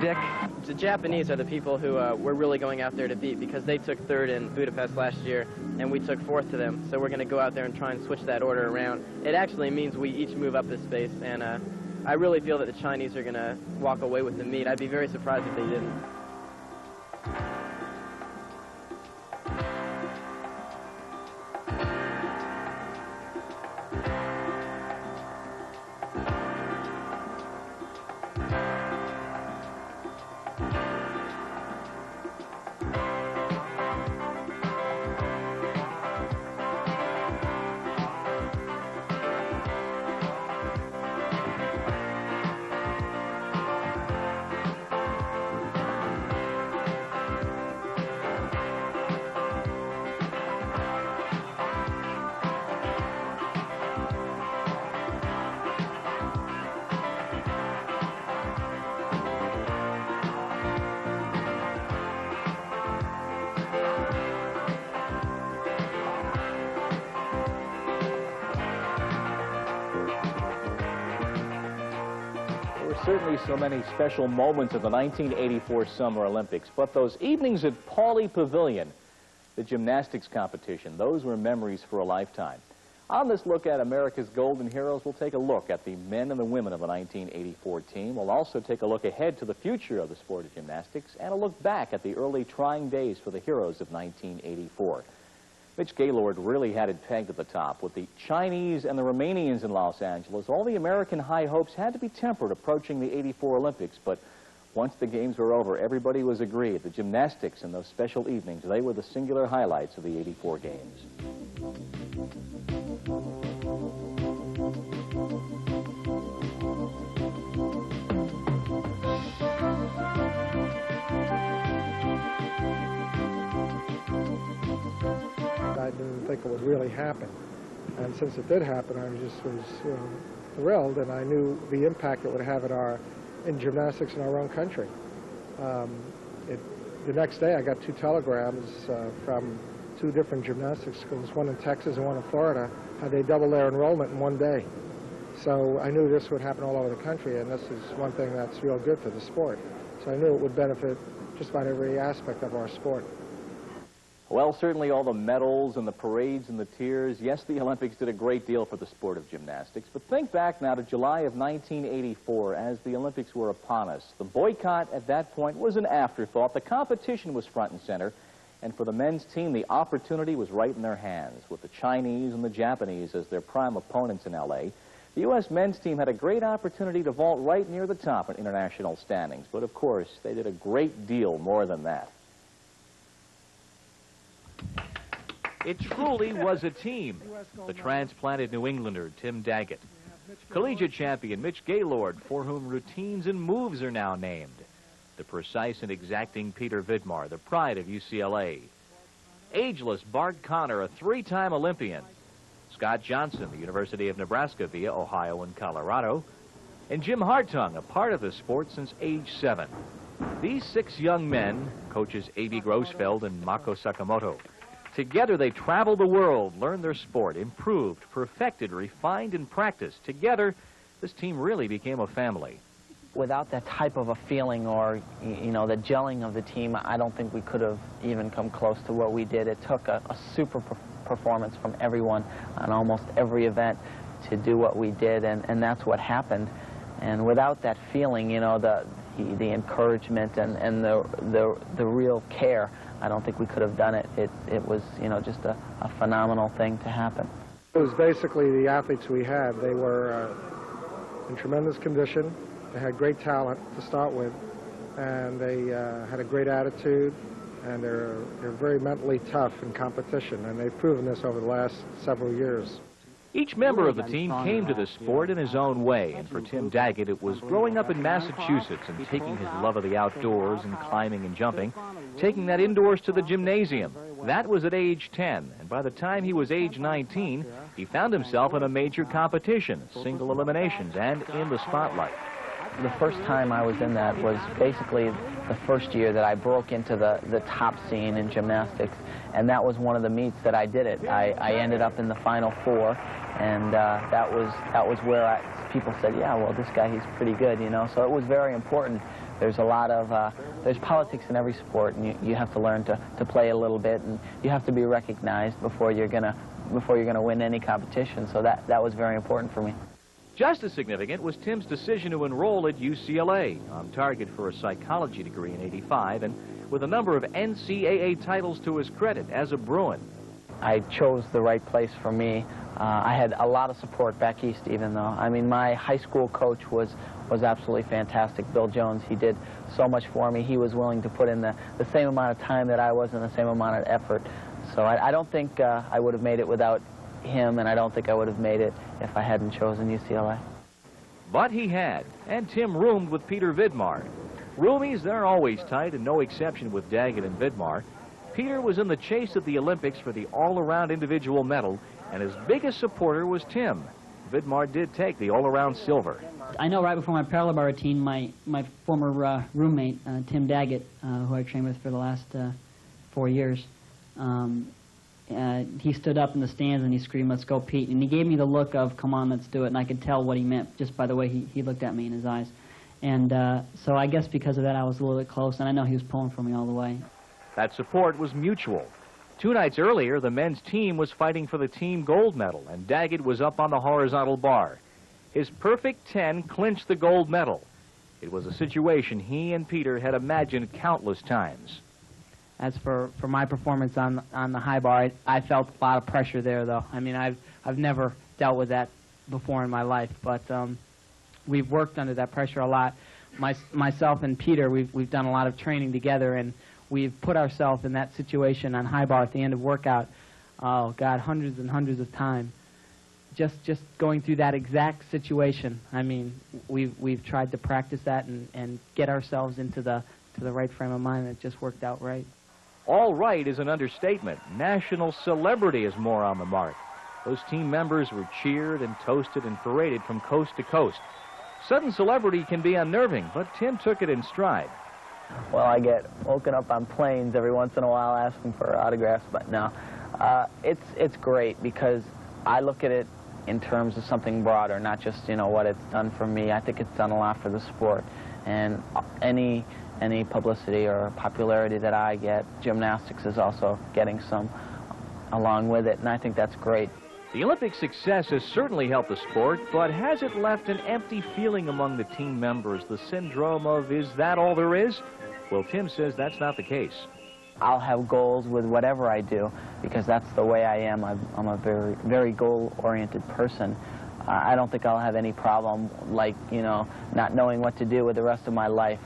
Dick? The Japanese are the people who we're really going out there to beat because they took third in Budapest last year and we took fourth to them. So we're going to go out there and try and switch that order around. It actually means we each move up this space, and I really feel that the Chinese are going to walk away with the meet. I'd be very surprised if they didn't. Certainly so many special moments of the 1984 Summer Olympics, but those evenings at Pauley Pavilion, the gymnastics competition, those were memories for a lifetime. On this look at America's Golden Heroes, we'll take a look at the men and the women of the 1984 team. We'll also take a look ahead to the future of the sport of gymnastics and a look back at the early trying days for the heroes of 1984. Mitch Gaylord really had it pegged at the top. With the Chinese and the Romanians in Los Angeles, all the American high hopes had to be tempered approaching the '84 Olympics. But once the games were over, everybody was agreed. The gymnastics and those special evenings, they were the singular highlights of the '84 games. I didn't think it would really happen, and since it did happen, I just was thrilled, and I knew the impact it would have in gymnastics in our own country. The next day, I got two telegrams from two different gymnastics schools, one in Texas and one in Florida, how they doubled their enrollment in one day. So I knew this would happen all over the country, and this is one thing that's real good for the sport. So I knew it would benefit just about every aspect of our sport. Well, certainly all the medals and the parades and the tears. Yes, the Olympics did a great deal for the sport of gymnastics. But think back now to July of 1984 as the Olympics were upon us. The boycott at that point was an afterthought. The competition was front and center. And for the men's team, the opportunity was right in their hands. With the Chinese and the Japanese as their prime opponents in L.A., the U.S. men's team had a great opportunity to vault right near the top in international standings. But, of course, they did a great deal more than that. It truly was a team. The transplanted New Englander, Tim Daggett. Collegiate champion Mitch Gaylord, for whom routines and moves are now named. The precise and exacting Peter Vidmar, the pride of UCLA. Ageless Bart Connor, a three-time Olympian. Scott Johnson, the University of Nebraska via Ohio and Colorado. And Jim Hartung, a part of the sport since age 7. These 6 young men, coaches A.B. Grossfeld and Mako Sakamoto, together they traveled the world, learned their sport, improved, perfected, refined, and practiced. Together, this team really became a family. Without that type of a feeling or, you know, the gelling of the team, I don't think we could have even come close to what we did. It took a super performance from everyone on almost every event to do what we did, and that's what happened. And without that feeling, you know, the encouragement and the real care, I don't think we could have done it. It was, you know, just a phenomenal thing to happen. It was basically the athletes we had. They were in tremendous condition. They had great talent to start with, and they had a great attitude, and they're very mentally tough in competition, and they've proven this over the last several years. Each member of the team came to the sport in his own way, and for Tim Daggett, it was growing up in Massachusetts and taking his love of the outdoors and climbing and jumping, taking that indoors to the gymnasium. That was at age 10, and by the time he was age 19, he found himself in a major competition, single eliminations, and in the spotlight. The first time I was in that was basically the first year that I broke into the top scene in gymnastics, and that was one of the meets that I did it. I ended up in the Final 4, and that was where people said, yeah, well, this guy, he's pretty good, you know. So it was very important There's a lot of, there's politics in every sport, and you have to learn to play a little bit, and you have to be recognized before you're gonna win any competition. So that was very important for me. Just as significant was Tim's decision to enroll at UCLA, on target for a psychology degree in '85, and with a number of NCAA titles to his credit as a Bruin. I chose the right place for me. I had a lot of support back east, even though, I mean, my high school coach was absolutely fantastic, Bill Jones. He did so much for me. He was willing to put in the same amount of time that I was and the same amount of effort. So I don't think I would have made it without him, and I don't think I would have made it if I hadn't chosen UCLA. But he had, and Tim roomed with Peter Vidmar. Roomies, they're always tight, and no exception with Daggett and Vidmar. Peter was in the chase at the Olympics for the all-around individual medal, and his biggest supporter was Tim. Vidmar did take the all-around silver. I know right before my parallel bar routine, my former roommate, Tim Daggett, who I trained with for the last 4 years, he stood up in the stands and he screamed, "Let's go, Pete." And he gave me the look of, "Come on, let's do it." And I could tell what he meant just by the way he looked at me in his eyes. And so I guess because of that, I was a little bit close, and I know he was pulling for me all the way. That support was mutual. 2 nights earlier, the men's team was fighting for the team gold medal, and Daggett was up on the horizontal bar. His perfect 10 clinched the gold medal. It was a situation he and Peter had imagined countless times. As for my performance on the high bar, I felt a lot of pressure there, though. I mean, I've never dealt with that before in my life, but we've worked under that pressure a lot. Myself and Peter, we've done a lot of training together, and we've put ourselves in that situation on high bar at the end of workout, oh God, hundreds and hundreds of times. Just going through that exact situation. I mean, we've tried to practice that and get ourselves into the right frame of mind. It just worked out right. All right is an understatement. National celebrity is more on the mark. Those team members were cheered and toasted and paraded from coast to coast. Sudden celebrity can be unnerving, but Tim took it in stride. Well, I get woken up on planes every once in a while asking for autographs, but no. It's great because I look at it in terms of something broader, not just, you know, what it's done for me. I think it's done a lot for the sport. And any publicity or popularity that I get, gymnastics is also getting some along with it, and I think that's great. The Olympic success has certainly helped the sport, but has it left an empty feeling among the team members, the syndrome of, is that all there is? Well, Tim says that's not the case. I'll have goals with whatever I do because that's the way I am. I'm a very, very goal-oriented person. I don't think I'll have any problem, like, you know, not knowing what to do with the rest of my life.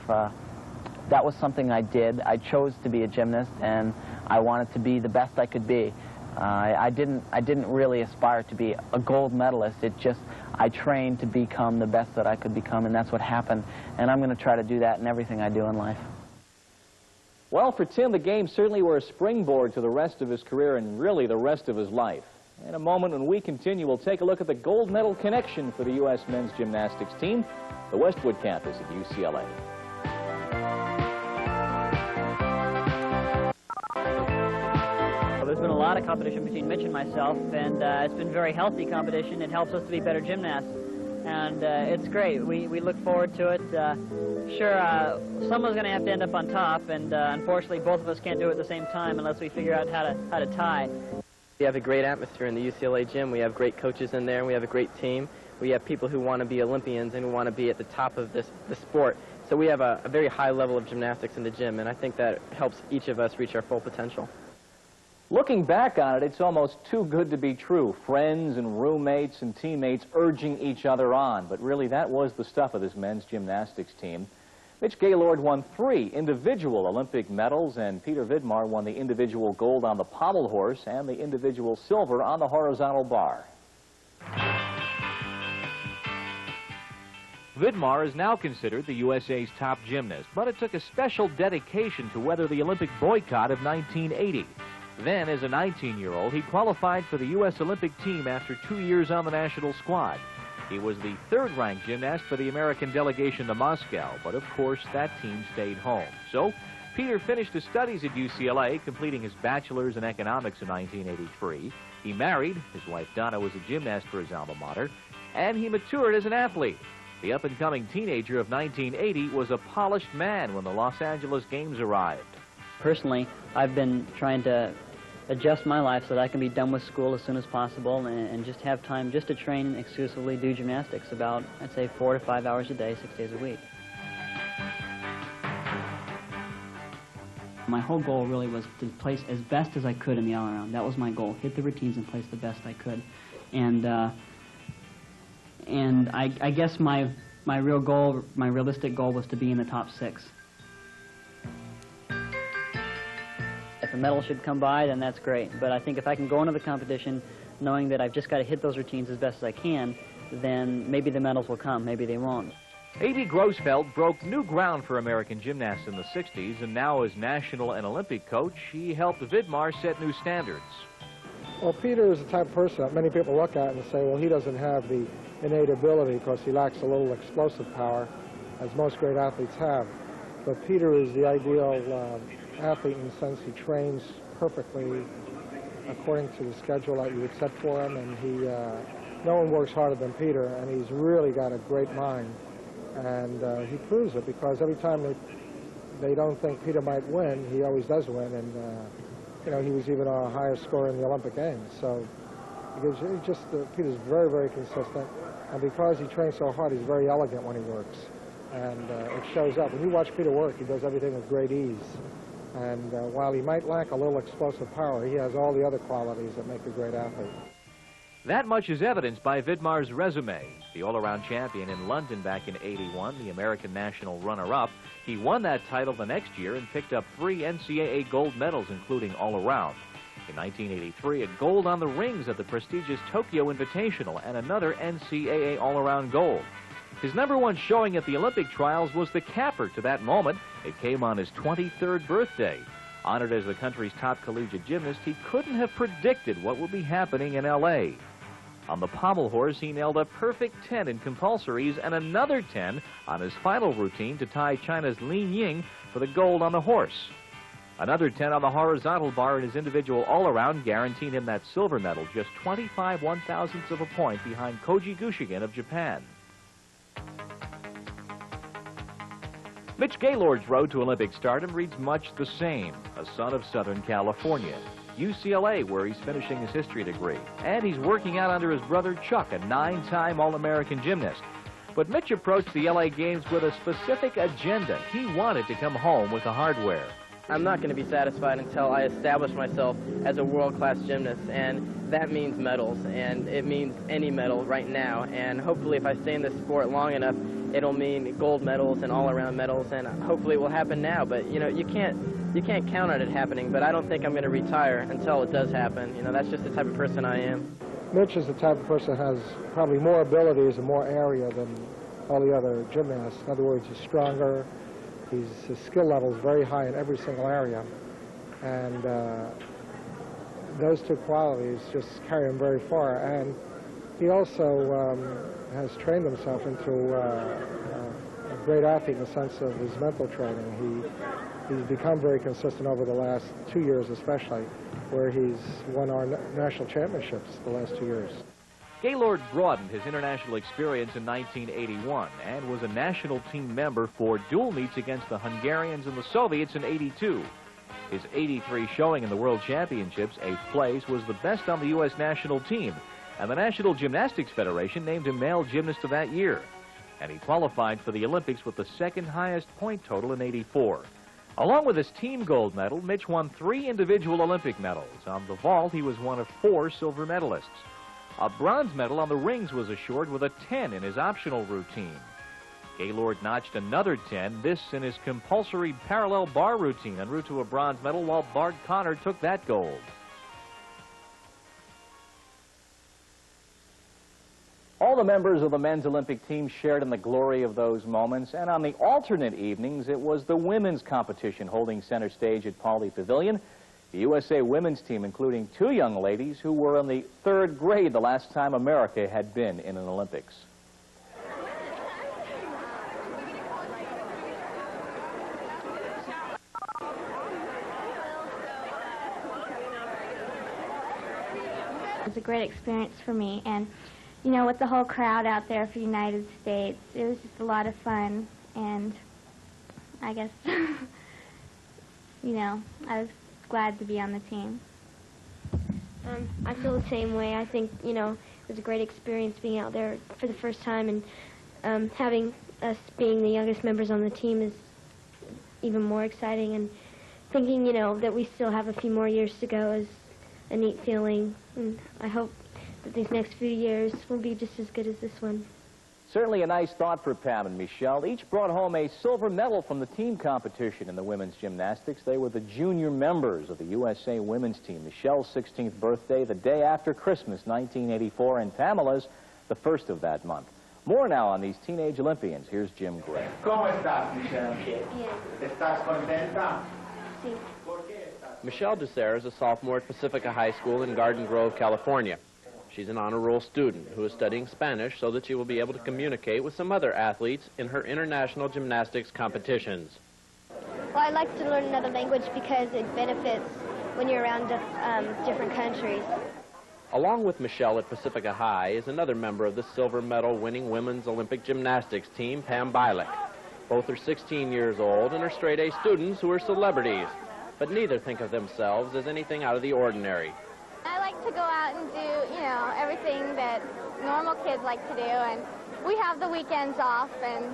That was something I did. I chose to be a gymnast, and I wanted to be the best I could be. I didn't really aspire to be a gold medalist. It just, I trained to become the best that I could become, and that's what happened. And I'm going to try to do that in everything I do in life. Well, for Tim, the games certainly were a springboard to the rest of his career and really the rest of his life. In a moment when we continue, we'll take a look at the gold medal connection for the U.S. men's gymnastics team, the Westwood campus at UCLA. There's been a lot of competition between Mitch and myself, and it's been very healthy competition. It helps us to be better gymnasts, and it's great. We look forward to it. Sure, someone's going to have to end up on top, and unfortunately both of us can't do it at the same time unless we figure out how to tie. We have a great atmosphere in the UCLA gym. We have great coaches in there, and we have a great team. We have people who want to be Olympians and who want to be at the top of the sport. So we have a very high level of gymnastics in the gym, and I think that helps each of us reach our full potential. Looking back on it, it's almost too good to be true. Friends and roommates and teammates urging each other on. But really, that was the stuff of this men's gymnastics team. Mitch Gaylord won 3 individual Olympic medals, and Peter Vidmar won the individual gold on the pommel horse and the individual silver on the horizontal bar. Vidmar is now considered the USA's top gymnast, but it took a special dedication to weather the Olympic boycott of 1980. Then, as a 19-year-old, he qualified for the U.S. Olympic team after 2 years on the national squad. He was the 3rd-ranked gymnast for the American delegation to Moscow, but of course that team stayed home. So, Peter finished his studies at UCLA, completing his bachelor's in economics in 1983. He married, his wife Donna was a gymnast for his alma mater, and he matured as an athlete. The up-and-coming teenager of 1980 was a polished man when the Los Angeles Games arrived. Personally, I've been trying to adjust my life so that I can be done with school as soon as possible and just have time just to train and exclusively do gymnastics about, I'd say, 4 to 5 hours a day, 6 days a week. My whole goal really was to place as best as I could in the all-around. That was my goal, hit the routines and place the best I could. And I guess my real goal, my realistic goal was to be in the top 6. If a medal should come by, then that's great. But I think if I can go into the competition knowing that I've just got to hit those routines as best as I can, then maybe the medals will come, maybe they won't. A.B. Grossfeld broke new ground for American gymnasts in the 60s, and now as national and Olympic coach, he helped Vidmar set new standards. Well, Peter is the type of person that many people look at and say, well, he doesn't have the innate ability because he lacks a little explosive power, as most great athletes have. But Peter is the ideal athlete in the sense he trains perfectly according to the schedule that you would set for him, and no one works harder than Peter, and he's really got a great mind. And he proves it because every time they don't think Peter might win, he always does win. And you know, he was even a higher scorer in the Olympic Games. So Peter's very, very consistent. And because he trains so hard, he's very elegant when he works. And it shows up. When you watch Peter work, he does everything with great ease. And while he might lack a little explosive power, he has all the other qualities that make a great athlete. That much is evidenced by Vidmar's resume. The all-around champion in London back in '81, the American national runner-up, he won that title the next year and picked up 3 NCAA gold medals, including all-around. In 1983, a gold on the rings at the prestigious Tokyo Invitational and another NCAA all-around gold. His #1 showing at the Olympic trials was the capper to that moment. It came on his 23rd birthday. Honored as the country's top collegiate gymnast, he couldn't have predicted what would be happening in L.A. On the pommel horse, he nailed a perfect 10 in compulsories and another 10 on his final routine to tie China's Lin Ying for the gold on the horse. Another 10 on the horizontal bar in his individual all-around guaranteed him that silver medal, just 25 1/1000ths of a point behind Koji Gushigan of Japan. Mitch Gaylord's road to Olympic stardom reads much the same, a son of Southern California. UCLA, where he's finishing his history degree. And he's working out under his brother Chuck, a 9-time All-American gymnast. But Mitch approached the LA Games with a specific agenda. He wanted to come home with the hardware. I'm not going to be satisfied until I establish myself as a world-class gymnast, and that means medals, and it means any medal right now. And hopefully if I stay in this sport long enough, it'll mean gold medals and all-around medals, and hopefully it will happen now. But, you know, you can't count on it happening, but I don't think I'm going to retire until it does happen. You know, that's just the type of person I am. Mitch is the type of person that has probably more abilities and more area than all the other gymnasts. In other words, he's stronger. His skill level is very high in every single area. And those two qualities just carry him very far. And he also has trained himself into a great athlete in the sense of his mental training. He's become very consistent over the last 2 years especially, where he's won our national championships the last 2 years. Gaylord broadened his international experience in 1981 and was a national team member for dual meets against the Hungarians and the Soviets in '82. His '83 showing in the World Championships, 8th place, was the best on the U.S. national team, and the National Gymnastics Federation named him male gymnast of that year. And he qualified for the Olympics with the second highest point total in '84. Along with his team gold medal, Mitch won 3 individual Olympic medals. On the vault, he was one of 4 silver medalists. A bronze medal on the rings was assured with a 10 in his optional routine. Gaylord notched another 10, this in his compulsory parallel bar routine, en route to a bronze medal, while Bart Connor took that gold. All the members of the men's Olympic team shared in the glory of those moments, and on the alternate evenings, it was the women's competition holding center stage at Pauley Pavilion. The USA women's team, including 2 young ladies who were in the 3rd grade the last time America had been in an Olympics. It was a great experience for me, and you know, with the whole crowd out there for United States. It was just a lot of fun, and I guess, you know, I was glad to be on the team. I feel the same way. I think, you know, it was a great experience being out there for the first time, and having us being the youngest members on the team is even more exciting, and thinking, you know, that we still have a few more years to go is a neat feeling, and I hope that these next few years will be just as good as this one. Certainly a nice thought for Pam and Michelle. Each brought home a silver medal from the team competition in the women's gymnastics. They were the junior members of the USA women's team. Michelle's 16th birthday, the day after Christmas, 1984, and Pamela's the first of that month. More now on these teenage Olympians. Here's Jim Gray. ¿Cómo estás, Michelle? ¿Estás contenta? Sí. Michelle Ducer is a sophomore at Pacifica High School in Garden Grove, California. She's an honor roll student who is studying Spanish so that she will be able to communicate with some other athletes in her international gymnastics competitions. Well, I like to learn another language because it benefits when you're around different countries. Along with Michelle at Pacifica High is another member of the silver medal winning women's Olympic gymnastics team, Pam Bialik. Both are 16 years old and are straight-A students who are celebrities, but neither think of themselves as anything out of the ordinary. I like to go out and do, you know, everything that normal kids like to do, and we have the weekends off and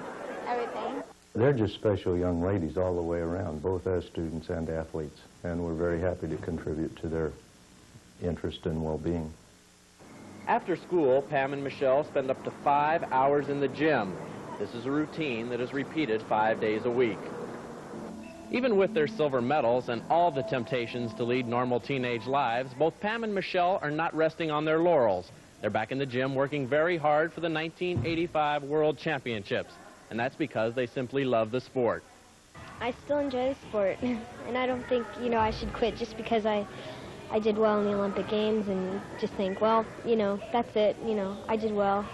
everything. They're just special young ladies all the way around, both as students and athletes, and we're very happy to contribute to their interest and well-being. After school, Pam and Michelle spend up to 5 hours in the gym. This is a routine that is repeated 5 days a week. Even with their silver medals and all the temptations to lead normal teenage lives, both Pam and Michelle are not resting on their laurels. They're back in the gym working very hard for the 1985 World Championships, and that's because they simply love the sport. I still enjoy the sport, and I don't think, you know, I should quit just because I did well in the Olympic Games and just think, well, you know, that's it, you know, I did well.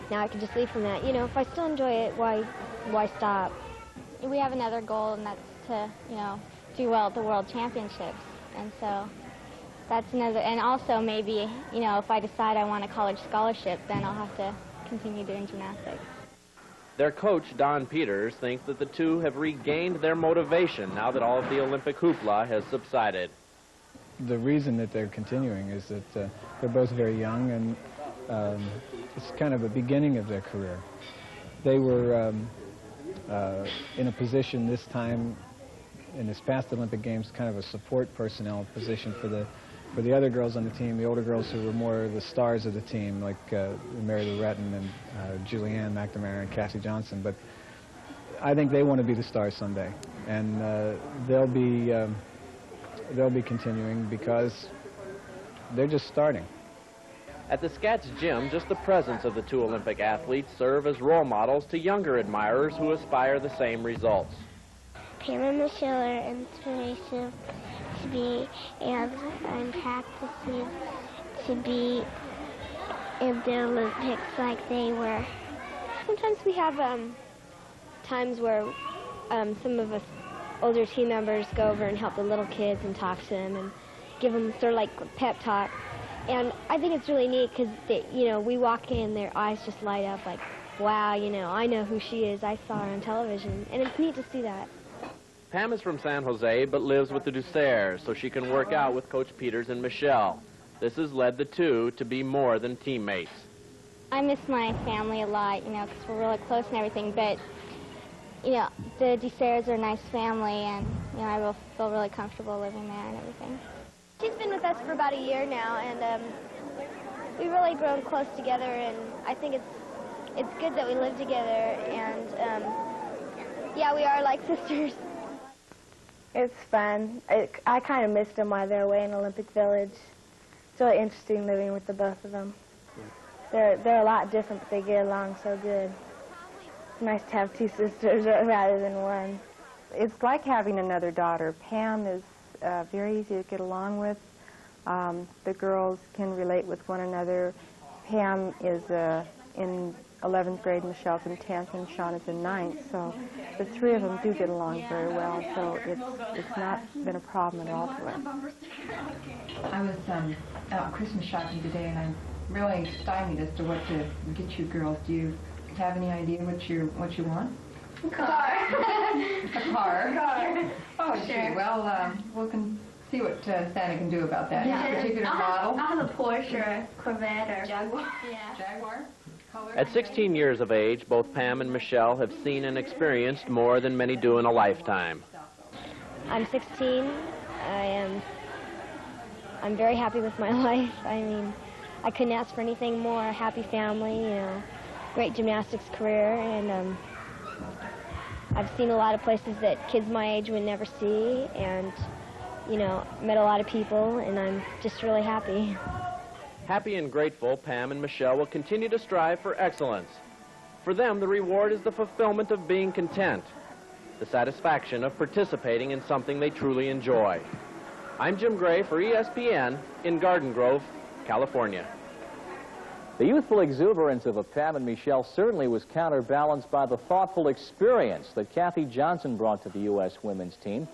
Now I can just leave from that. You know, if I still enjoy it, why stop? We have another goal, and that's to, you know, do well at the World Championships. And so that's another, and also maybe, you know, if I decide I want a college scholarship, then I'll have to continue doing gymnastics. Their coach, Don Peters, thinks that the two have regained their motivation now that all of the Olympic hoopla has subsided. The reason that they're continuing is that they're both very young, and it's kind of a beginning of their career. They were in a position this time in this past Olympic Games, kind of a support personnel position for the other girls on the team, the older girls who were more the stars of the team, like Mary Lou Retton and Julianne McNamara and Cassie Johnson. But I think they want to be the stars someday, and they'll be continuing because they're just starting. At the Scats gym, just the presence of the two Olympic athletes serve as role models to younger admirers who aspire the same results. Pam and Michelle are inspiration to me, and I'm practicing to be in the Olympics like they were. Sometimes we have times where some of us older team members go over and help the little kids and talk to them and give them sort of like a pep talk. And I think it's really neat because, you know, we walk in, their eyes just light up like, wow, you know, I know who she is. I saw her on television. And it's neat to see that. Pam is from San Jose but lives with the Ducers so she can work out with Coach Peters and Michelle. This has led the two to be more than teammates. I miss my family a lot, you know, because we're really close and everything, but, you know, the Ducers are a nice family, and, you know, I will feel really comfortable living there and everything. She's been with us for about a year now, and we've really grown close together, and I think it's good that we live together, and, yeah, we are like sisters. It's fun. I kind of missed them while they were away in Olympic Village. It's really interesting living with the both of them. They're a lot different, but they get along so good. It's nice to have two sisters rather than one. It's like having another daughter. Pam is very easy to get along with. The girls can relate with one another. Pam is in 11th grade, Michelle's in 10th, and Sean is in 9th. So the three of them do get along very well. So it's not been a problem at all for us. I was out Christmas shopping today, and I really stymied as to what to get you girls. Do you have any idea what you want? A car. A car. A car. Oh, Sure. gee. Well, we can see what Santa can do about that. Yeah. Any particular model? I'll have a Porsche or a Corvette or Jaguar. Yeah. Jaguar? Color? At 16 years of age, both Pam and Michelle have seen and experienced more than many do in a lifetime. I'm 16. I'm very happy with my life. I mean, I couldn't ask for anything more. A happy family, you know, great gymnastics career, and I've seen a lot of places that kids my age would never see, and, you know, met a lot of people, and I'm just really happy. Happy and grateful, Pam and Michelle will continue to strive for excellence. For them, the reward is the fulfillment of being content, the satisfaction of participating in something they truly enjoy. I'm Jim Gray for ESPN in Garden Grove, California. The youthful exuberance of Pam and Michelle certainly was counterbalanced by the thoughtful experience that Kathy Johnson brought to the U.S. women's team.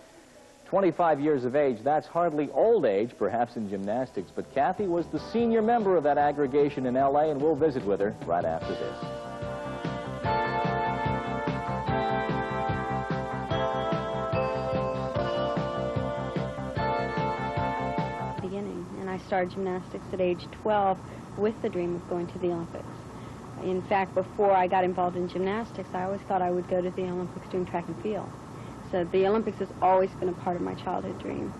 25 years of age, that's hardly old age, perhaps in gymnastics, but Kathy was the senior member of that aggregation in L.A., and we'll visit with her right after this. And I started gymnastics at age 12 with the dream of going to the Olympics. In fact, before I got involved in gymnastics, I always thought I would go to the Olympics doing track and field. So the Olympics has always been a part of my childhood dream.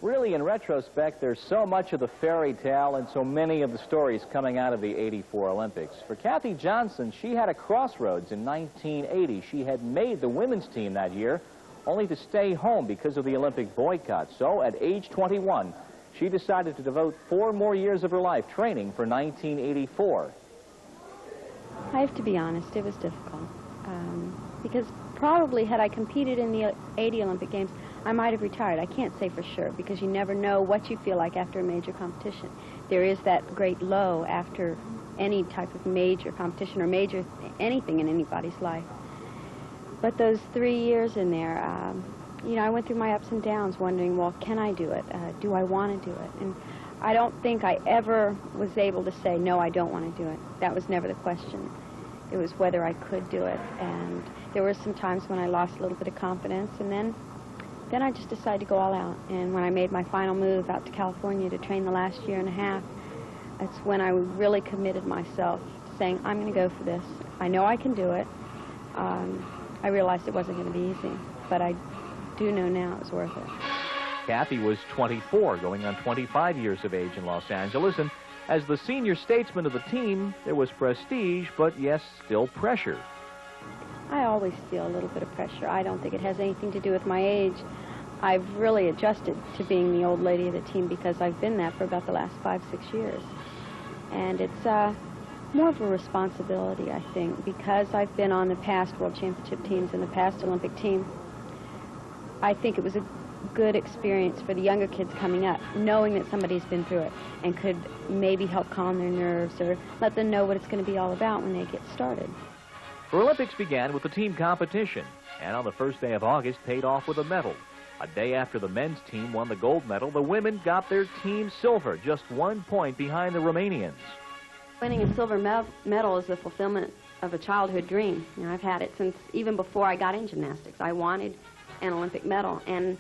Really, in retrospect, there's so much of the fairy tale and so many of the stories coming out of the '84 Olympics. For Kathy Johnson, she had a crossroads in 1980. She had made the women's team that year, only to stay home because of the Olympic boycott. So at age 21, she decided to devote 4 more years of her life training for 1984. I have to be honest, it was difficult. Because probably had I competed in the '80 Olympic Games, I might have retired. I can't say for sure, because you never know what you feel like after a major competition. There is that great low after any type of major competition or major anything in anybody's life. But those 3 years in there, you know, I went through my ups and downs wondering, well, can I do it? Do I want to do it? And I don't think I ever was able to say, no, I don't want to do it. That was never the question. It was whether I could do it. And there were some times when I lost a little bit of confidence, and then I just decided to go all out. And when I made my final move out to California to train the last year and a half, that's when I really committed myself, saying, I'm going to go for this. I know I can do it. I realized it wasn't going to be easy, but I do know now it was worth it. Kathy was 24, going on 25 years of age in Los Angeles, and as the senior statesman of the team, there was prestige, but yes, still pressure. I always feel a little bit of pressure. I don't think it has anything to do with my age. I've really adjusted to being the old lady of the team because I've been that for about the last 5-6 years. And it's more of a responsibility, I think, because I've been on the past World Championship teams and the past Olympic team. I think it was a good experience for the younger kids coming up, knowing that somebody's been through it and could maybe help calm their nerves or let them know what it's going to be all about when they get started. The Olympics began with the team competition, and on the first day of August paid off with a medal. A day after the men's team won the gold medal, the women got their team silver, just 1 point behind the Romanians. Winning a silver medal is the fulfillment of a childhood dream. You know, I've had it since even before I got in gymnastics. I wanted an Olympic medal, and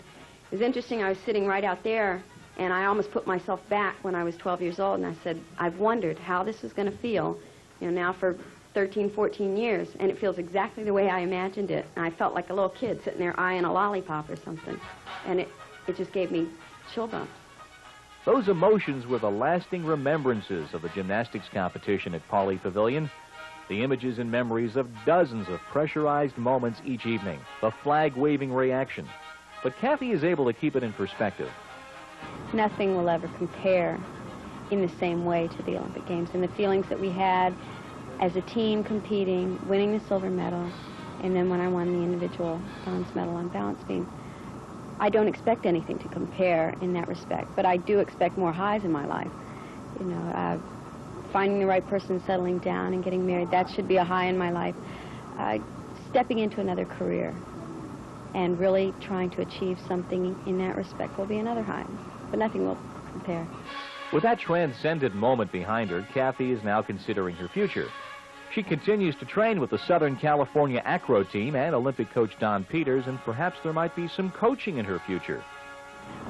it was interesting. I was sitting right out there, and I almost put myself back when I was 12 years old, and I said, I've wondered how this is going to feel, you know, now for 13, 14 years, and it feels exactly the way I imagined it. And I felt like a little kid sitting there eyeing a lollipop or something, and it just gave me chill bumps. Those emotions were the lasting remembrances of the gymnastics competition at Pauley Pavilion. The images and memories of dozens of pressurized moments each evening, the flag-waving reaction. But Kathy is able to keep it in perspective. Nothing will ever compare in the same way to the Olympic Games, and the feelings that we had as a team competing, winning the silver medal, and then when I won the individual bronze medal on balance beam. I don't expect anything to compare in that respect, but I do expect more highs in my life. You know, finding the right person, settling down, and getting married, that should be a high in my life. Stepping into another career and really trying to achieve something in that respect will be another high, but nothing will compare. With that transcendent moment behind her, Kathy is now considering her future. She continues to train with the Southern California Acro team and Olympic coach Don Peters, and perhaps there might be some coaching in her future.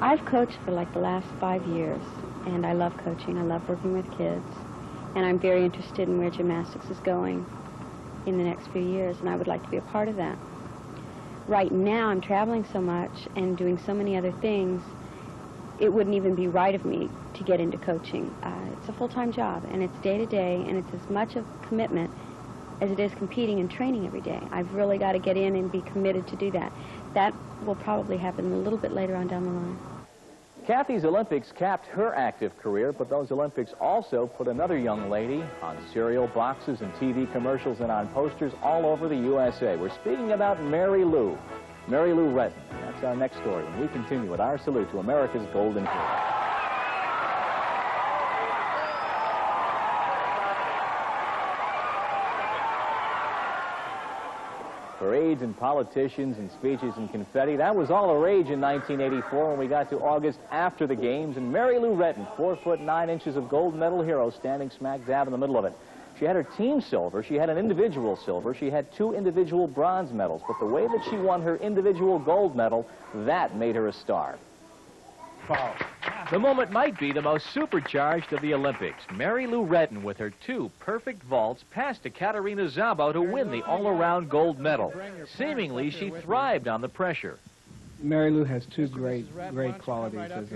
I've coached for like the last 5 years, and I love coaching. I love working with kids, and I'm very interested in where gymnastics is going in the next few years, and I would like to be a part of that. Right now, I'm traveling so much and doing so many other things, it wouldn't even be right of me to get into coaching. It's a full-time job, and it's day-to-day, and it's as much of commitment as it is competing and training every day. I've really got to get in and be committed to do that. That will probably happen a little bit later on down the line. Kathy's Olympics capped her active career, but those Olympics also put another young lady on cereal boxes and TV commercials and on posters all over the USA. We're speaking about Mary Lou Retton. That's our next story, and we continue with our salute to America's golden hero. Parades and politicians and speeches and confetti. That was all the rage in 1984 when we got to August after the games. And Mary Lou Retton, 4'9" of gold medal hero, standing smack dab in the middle of it. She had her team silver. She had an individual silver. She had 2 individual bronze medals. But the way that she won her individual gold medal, that made her a star. Wow. The moment might be the most supercharged of the Olympics. Mary Lou Retton, with her 2 perfect vaults, passed to Katarina Szabo to win the all-around gold medal. Seemingly, she thrived on the pressure. Mary Lou has 2 great qualities as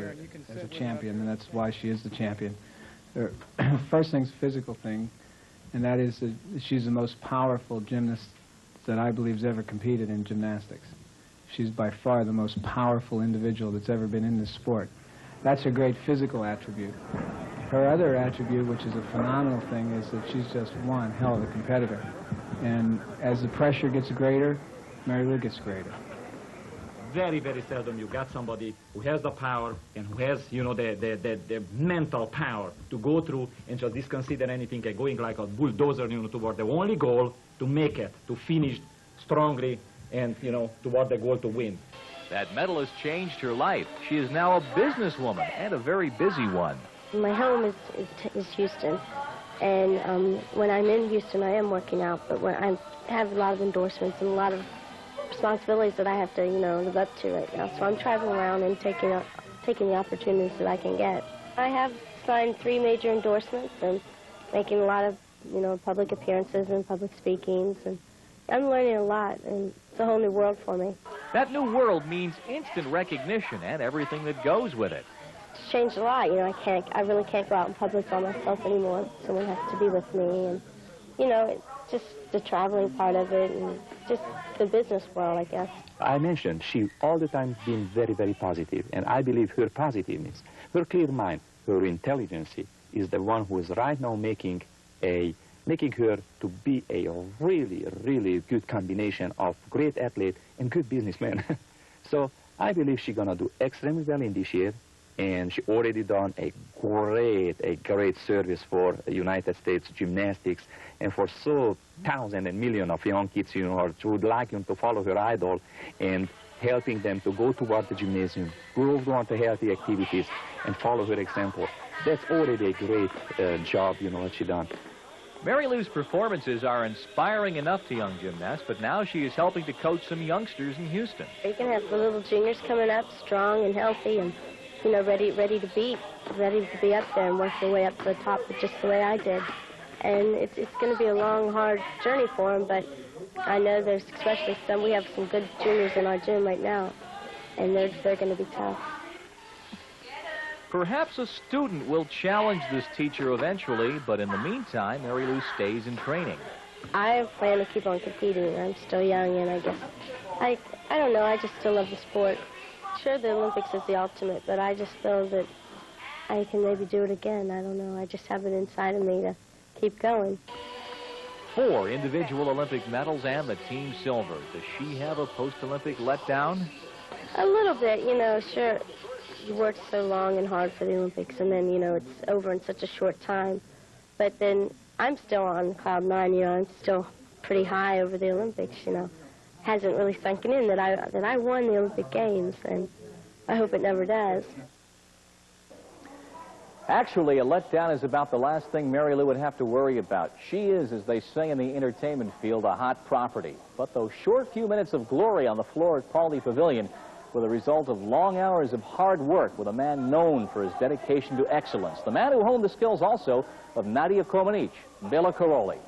a champion, and that's why she is the champion. First thing's a physical thing, and that is that she's the most powerful gymnast that I believe has ever competed in gymnastics. She's by far the most powerful individual that's ever been in this sport. That's a great physical attribute. Her other attribute, which is a phenomenal thing, is that she's just one hell of a competitor. And as the pressure gets greater, Mary Lou gets greater. Very, very seldom you got somebody who has the power and who has, you know, the mental power to go through and just disconsider anything and going like a bulldozer, you know, toward the only goal to make it, to finish strongly and, you know, toward the goal to win. That medal has changed her life. She is now a businesswoman and a very busy one. My home is Houston, and when I'm in Houston, I am working out, but when I have a lot of endorsements and a lot of responsibilities that I have to, you know, live up to right now. So I'm traveling around and taking the opportunities that I can get. I have signed 3 major endorsements and making a lot of, you know, public appearances and public speakings, and I'm learning a lot, and it's a whole new world for me. That new world means instant recognition and everything that goes with it. It's changed a lot. You know, I really can't go out in public by myself anymore. Someone has to be with me, and, you know, it's just the traveling part of it and just the business world, I guess. I mentioned she all the time been very, very positive, and I believe her positiveness, her clear mind, her intelligence is the one who is right now making her to be a really, really good combination of great athlete and good businessman. So I believe she's going to do extremely well in this year, and she already done a great service for United States gymnastics and for so thousands and millions of young kids, you know, who would like to follow her idol and helping them to go toward the gymnasium, go on to healthy activities and follow her example. That's already a great job, you know, what she done. Mary Lou's performances are inspiring enough to young gymnasts, but now she is helping to coach some youngsters in Houston. You can have the little juniors coming up strong and healthy and, you know, ready to be up there and work their way up to the top just the way I did. And it's going to be a long, hard journey for them, but I know there's especially we have some good juniors in our gym right now, and they're going to be tough. Perhaps a student will challenge this teacher eventually, but in the meantime, Mary Lou stays in training. I plan to keep on competing. I'm still young, and I guess, I don't know, I just still love the sport. Sure, the Olympics is the ultimate, but I just feel that I can maybe do it again. I don't know, I just have it inside of me to keep going. 4 individual Olympic medals and the team silver. Does she have a post-Olympic letdown? A little bit, you know, sure. You worked so long and hard for the Olympics, and then, you know, it's over in such a short time. But then I'm still on cloud 9, you know, I'm still pretty high over the Olympics, you know. Hasn't really sunken in that I won the Olympic Games, and I hope it never does. Actually, a letdown is about the last thing Mary Lou would have to worry about. She is, as they say in the entertainment field, a hot property. But those short few minutes of glory on the floor at Pauley Pavilion were the result of long hours of hard work with a man known for his dedication to excellence. The man who honed the skills also of Nadia Comaneci, Bela Karolyi.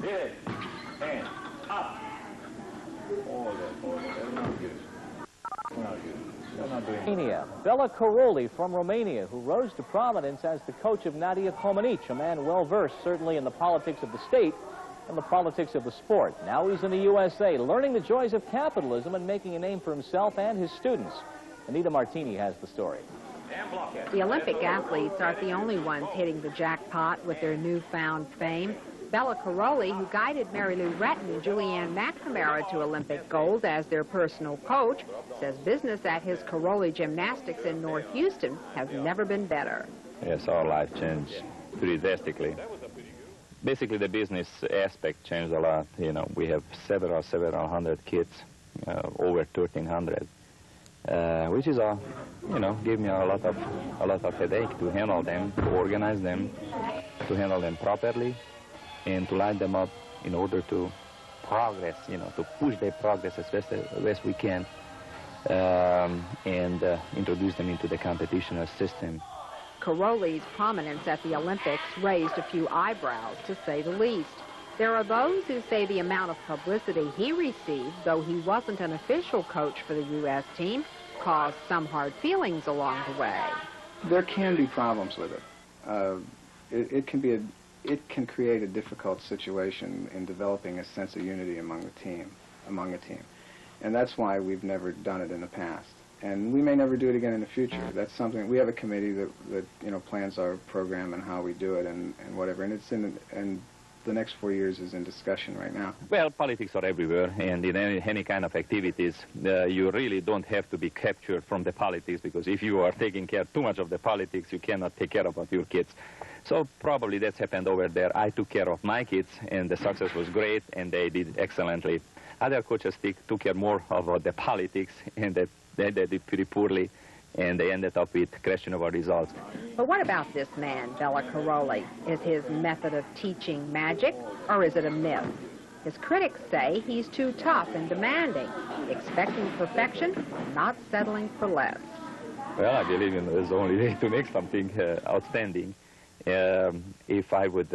Hit, and up. Romania. Bela Karolyi from Romania, who rose to prominence as the coach of Nadia Comaneci, a man well-versed certainly in the politics of the state and the politics of the sport. Now he's in the USA, learning the joys of capitalism and making a name for himself and his students. Anita Martini has the story. The Olympic athletes aren't the only ones hitting the jackpot with their newfound fame. Bela Karolyi, who guided Mary Lou Retton and Julianne McNamara to Olympic gold as their personal coach, says business at his Karolyi Gymnastics in North Houston has never been better. Yes, our life changed pretty drastically. Basically, the business aspect changed a lot. You know, we have several hundred kids, over 1,300, which is gave me a lot of headache to handle them, to organize them, to handle them properly, and to line them up in order to progress, to push their progress as best as we can, and introduce them into the competitional system. Karolyi's prominence at the Olympics raised a few eyebrows, to say the least. There are those who say the amount of publicity he received, though he wasn't an official coach for the U.S. team, caused some hard feelings along the way. There can be problems with it. It can create a difficult situation in developing a sense of unity among a team. And that's why we've never done it in the past. And we may never do it again in the future. That's something, we have a committee that plans our program and how we do it and whatever. And the next 4 years is in discussion right now. Well, politics are everywhere, and in any kind of activities, you really don't have to be captured from the politics, because if you are taking care too much of the politics, you cannot take care of your kids. So probably that's happened over there. I took care of my kids, and the success was great, and they did excellently. Other coaches took care more of the politics, and they did pretty poorly, and they ended up with questionable results. But what about this man, Bela Karolyi? Is his method of teaching magic, or is it a myth? His critics say he's too tough and demanding, expecting perfection, not settling for less. Well, I believe there's only way to make something outstanding. If I would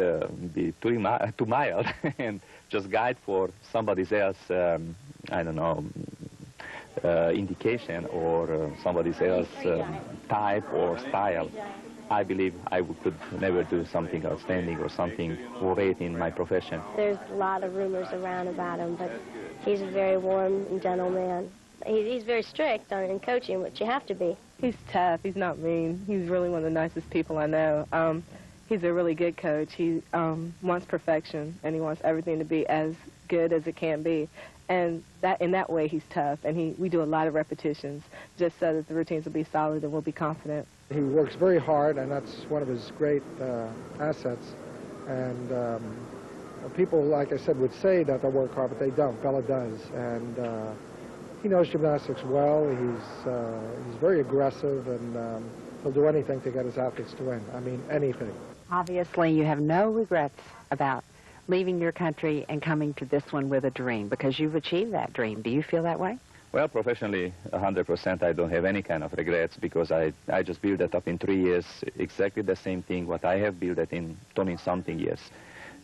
be too mild and just guide for somebody else, I don't know, indication or somebody else type or style, I believe I could never do something outstanding or something great in my profession. There's a lot of rumors around about him, but he's a very warm and gentle man. He's very strict in coaching, which you have to be. He's tough. He's not mean. He's really one of the nicest people I know. He's a really good coach. He wants perfection, and he wants everything to be as good as it can be. And in that way, he's tough. And we do a lot of repetitions just so that the routines will be solid and we'll be confident. He works very hard, and that's one of his great assets. And people, like I said, would say that they work hard, but they don't. Bela does. And he knows gymnastics well. He's very aggressive, and he'll do anything to get his athletes to win. I mean, anything. Obviously, you have no regrets about leaving your country and coming to this one with a dream, because you've achieved that dream. Do you feel that way? Well, professionally, 100%, I don't have any kind of regrets, because I just built it up in 3 years, exactly the same thing what I have built it in 20-something years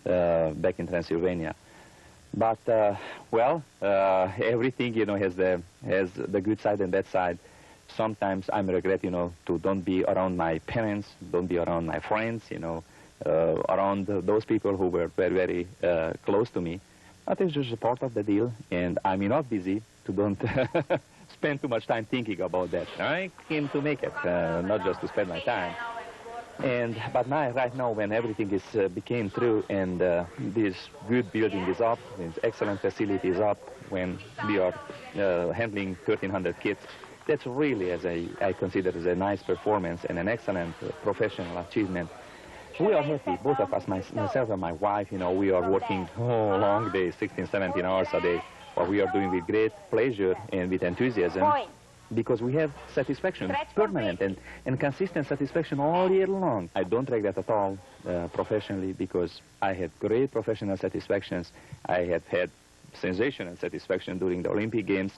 back in Transylvania. But, everything, has the good side and bad side. Sometimes I regret, to don't be around my parents, don't be around my friends, around those people who were very, very close to me. But it's just a part of the deal, and I'm enough busy to don't spend too much time thinking about that. I came to make it, not just to spend my time. But right now, when everything became true, and this good building is up, this excellent facility is up, when we are handling 1,300 kids, that's really, I consider, as a nice performance and an excellent professional achievement. We are happy, both of us, myself and my wife, we are working long days, 16, 17 hours a day, but we are doing with great pleasure and with enthusiasm, because we have satisfaction, permanent and consistent satisfaction all year long. I don't take that at all professionally, because I had great professional satisfactions. I have had sensational satisfaction during the Olympic Games,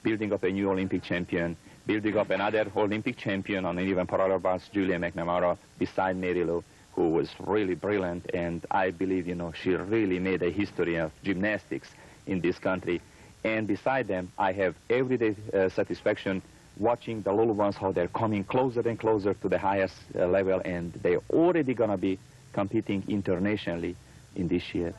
building up a new Olympic champion, building up another Olympic champion on an even parallel bus, Julia McNamara, beside Mary Lou, who was really brilliant, and I believe, you know, she really made a history of gymnastics in this country. And beside them, I have everyday satisfaction watching the little ones, how they're coming closer and closer to the highest level, and they're already going to be competing internationally in this year.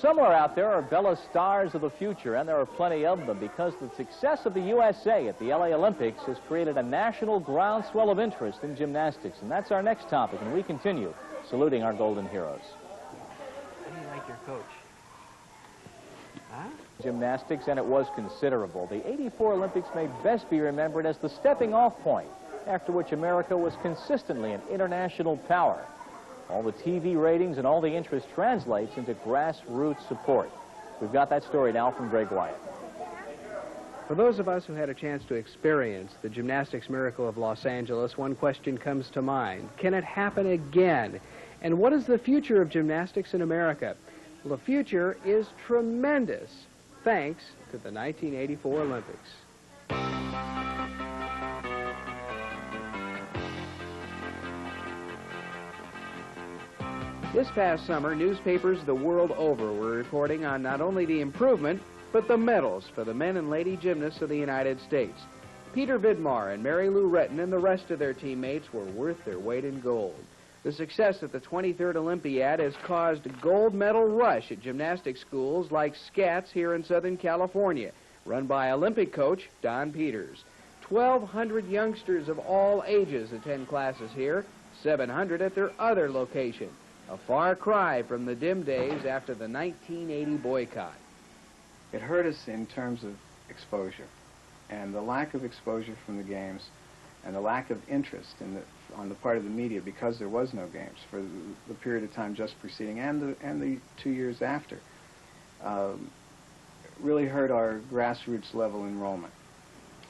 Somewhere out there are Bella stars of the future, and there are plenty of them, because the success of the USA at the LA Olympics has created a national groundswell of interest in gymnastics. And that's our next topic, and we continue saluting our golden heroes. How do you like your coach? Huh? Gymnastics, and it was considerable. The '84 Olympics may best be remembered as the stepping-off point, after which America was consistently an international power. All the TV ratings and all the interest translates into grassroots support. We've got that story now from Greg Wyatt. For those of us who had a chance to experience the gymnastics miracle of Los Angeles, one question comes to mind. Can it happen again? And what is the future of gymnastics in America? Well, the future is tremendous, thanks to the 1984 Olympics. This past summer, newspapers the world over were reporting on not only the improvement, but the medals for the men and lady gymnasts of the United States. Peter Vidmar and Mary Lou Retton and the rest of their teammates were worth their weight in gold. The success at the 23rd Olympiad has caused a gold medal rush at gymnastics schools like SCATS here in Southern California, run by Olympic coach Don Peters. 1,200 youngsters of all ages attend classes here, 700 at their other location. A far cry from the dim days after the 1980 boycott. It hurt us in terms of exposure, and the lack of exposure from the games and the lack of interest on the part of the media, because there was no games for the period of time just preceding and the 2 years after, really hurt our grassroots level enrollment.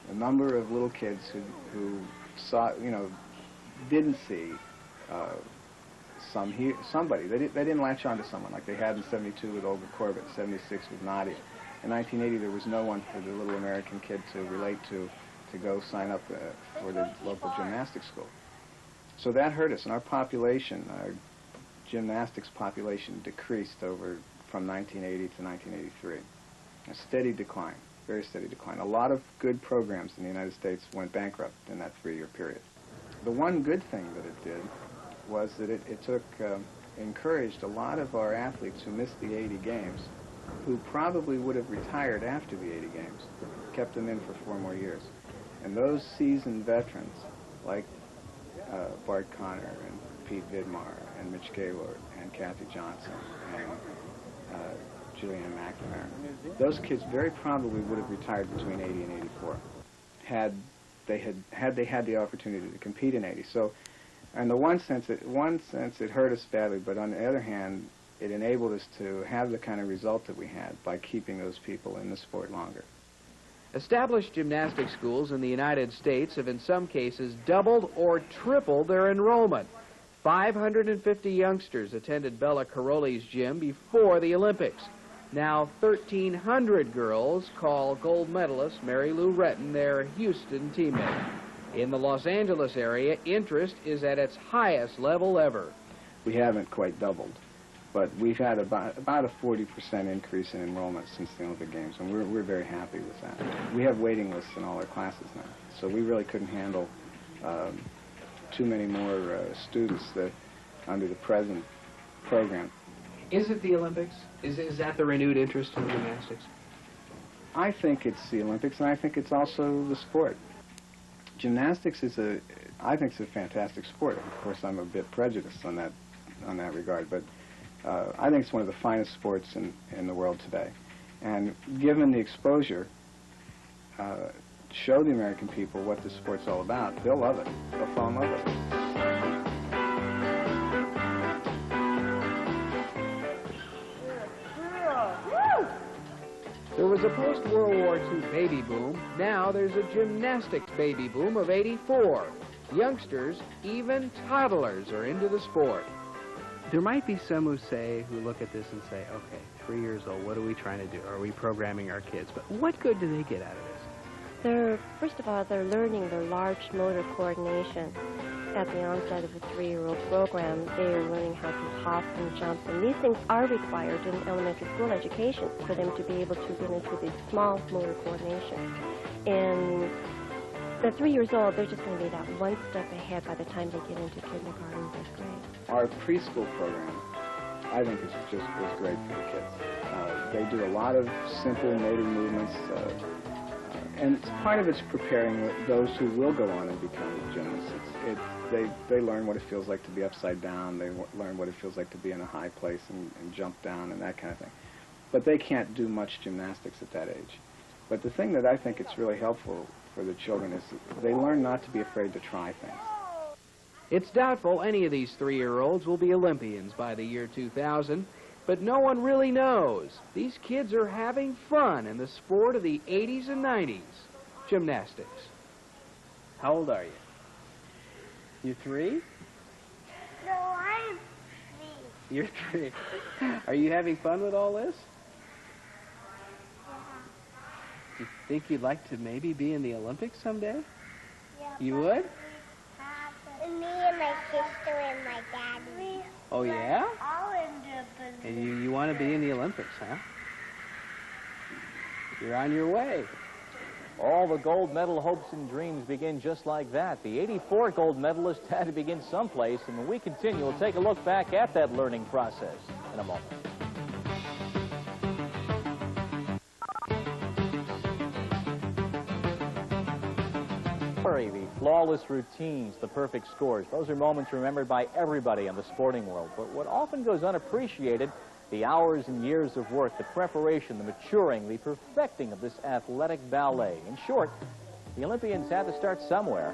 A number of little kids who saw, you know, didn't see somebody. They didn't latch on to someone like they had in '72 with Olga Corbett, '76 with Nadia. In 1980, there was no one for the little American kid to relate to go sign up for the local gymnastics school. So that hurt us, and our population, our gymnastics population, decreased from 1980 to 1983. A steady decline, very steady decline. A lot of good programs in the United States went bankrupt in that 3-year period. The one good thing that it did was that it encouraged a lot of our athletes who missed the 80 games, who probably would have retired after the 80 games, kept them in for 4 more years. And those seasoned veterans, like Bart Conner and Pete Vidmar and Mitch Gaylord and Kathy Johnson and Julianne McNamara, those kids very probably would have retired between 80 and 84 had they had the opportunity to compete in 80. So, in one sense it hurt us badly, but on the other hand, it enabled us to have the kind of result that we had by keeping those people in the sport longer. Established gymnastics schools in the United States have in some cases doubled or tripled their enrollment. 550 youngsters attended Bella Caroli's gym before the Olympics. Now 1,300 girls call gold medalist Mary Lou Retton their Houston teammate. In the Los Angeles area, interest is at its highest level ever. We haven't quite doubled, but we've had about a 40% increase in enrollment since the Olympic Games, and we're very happy with that. We have waiting lists in all our classes now, so we really couldn't handle too many more students under the present program. Is it the Olympics? Is that the renewed interest in gymnastics? I think it's the Olympics, and I think it's also the sport. Gymnastics I think it's a fantastic sport. Of course, I'm a bit prejudiced on that regard, but I think it's one of the finest sports in the world today. And given the exposure, show the American people what the sport's all about, they'll love it. They'll fall in love with it. There was a post-World War II baby boom. Now there's a gymnastics baby boom of '84. Youngsters, even toddlers, are into the sport. There might be some who look at this and say, okay, 3 years old, what are we trying to do? Are we programming our kids? But what good do they get out of this? First of all, they're learning their large motor coordination. At the onset of a 3-year-old program, they are learning how to hop and jump, and these things are required in elementary school education for them to be able to get into the small motor coordination. And at 3 years old, they're just going to be that one step ahead by the time they get into kindergarten and 5th grade. Our preschool program, I think, is great for the kids. They do a lot of simple motor movements, and part of it's preparing those who will go on and become gymnasts. They learn what it feels like to be upside down. They learn what it feels like to be in a high place and jump down and that kind of thing. But they can't do much gymnastics at that age. But the thing that I think it's really helpful for the children is that they learn not to be afraid to try things. It's doubtful any of these 3-year-olds will be Olympians by the year 2000, but no one really knows. These kids are having fun in the sport of the 80s and 90s, gymnastics. How old are you? You 3? No, I'm 3. You're 3. Are you having fun with all this? Do you think you'd like to maybe be in the Olympics someday? Yeah. You would? Me and my sister and my dad. Oh, yeah? All in the And you want to be in the Olympics, huh? You're on your way. All the gold medal hopes and dreams begin just like that. The '84 gold medalist had to begin someplace, and when we continue, we'll take a look back at that learning process in a moment. The flawless routines, the perfect scores, those are moments remembered by everybody in the sporting world. But what often goes unappreciated, the hours and years of work, the preparation, the maturing, the perfecting of this athletic ballet. In short, the Olympians had to start somewhere.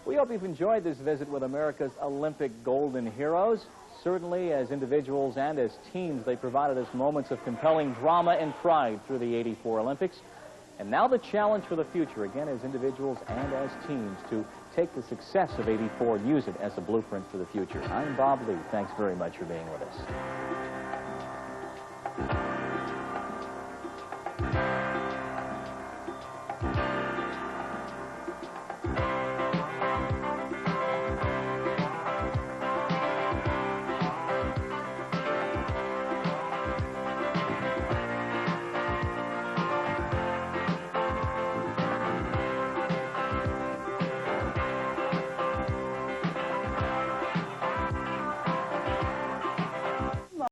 We hope you've enjoyed this visit with America's Olympic Golden Heroes. Certainly, as individuals and as teams, they provided us moments of compelling drama and pride through the '84 Olympics. And now the challenge for the future, again, as individuals and as teams, to take the success of '84 and use it as a blueprint for the future. I'm Bob Lee. Thanks very much for being with us.